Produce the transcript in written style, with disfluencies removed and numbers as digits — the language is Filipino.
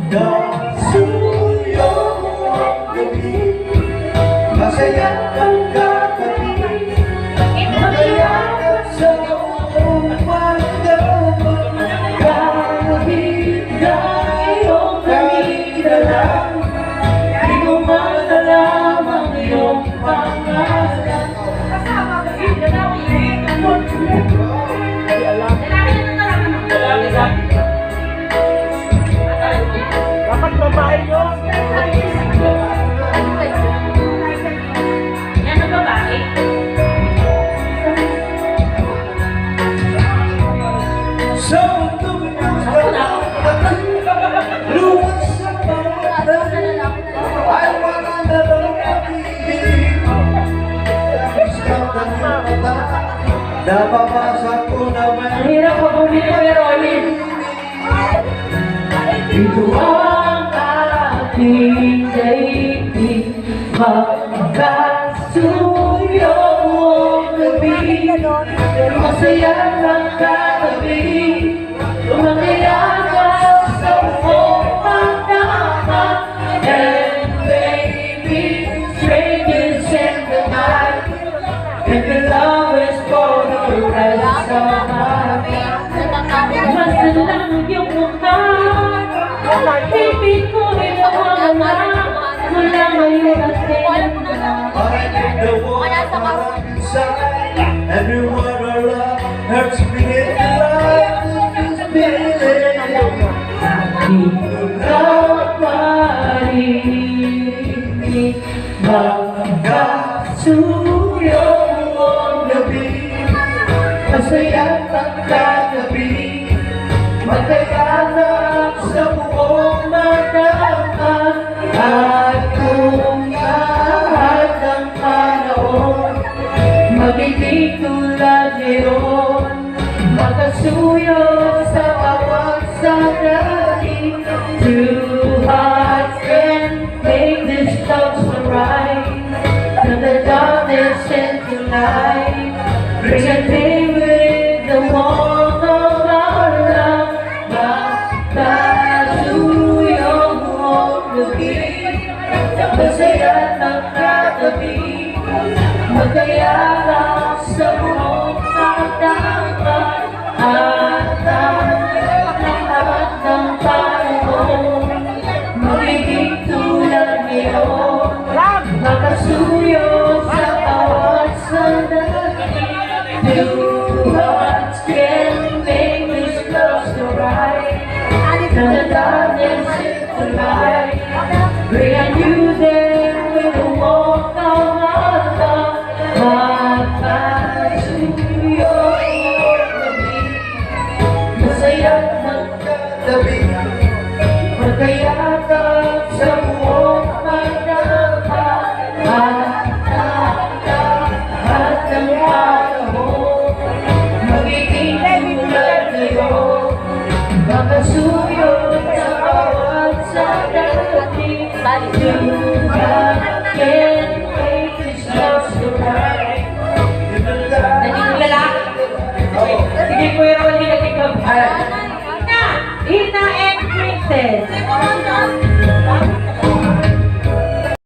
Nasuyo ang gabi, masaya ang katabi, magayakap sa umaga, kahit na iyong nanidalang, di ko man alam ang iyong pangalan. Dapat babae yun. Yan ang babae. Sa mundo luwas sa bawat ay wala na lang pag-ibig. Napapasa ko naman. Hirap ko bumili ko yung Rolin. Ito ang ating daigdig, magkasuyo ang gabi, masaya ng katabi, umakiyakas sa buong pagdama, and baby, strangers in the night, and the love is for the rest of my life. Masalang yung mukha, pipit ko rin ang mga mula ngayon at kailangan. The war inside, everyone around hurts me in life. This feeling, dapat marinig, magkasuyo ang gabi, masaya ang katabi, magkaganap sa buong magdama, at kung lahat ng panahon magiging tulad ngayon, magkasuyo sa bawat sandali. Two hearts can make this love so right, from the darkness into light, bring a day with the warmth of our love. Magkasuyo ang gabi, masaya ng katabi, magkayakap sa buong pagdama, at ang lahat ng panahon magiging tulad ngayon, magkasuyo sa bawat sandali. Two hearts can make this love so right, from the darkness into light, bring a new day with the warmth of our love. Magkasuyo ang gabi, masaya ng katabi, magkayakap sa buong magdama, at ng panahon magiging tulad ngayon, magkasuyo sa bawat sandali. You can make this love so right. Nanigala. Sige po yung Rolin at ikaw. Ina and Princess.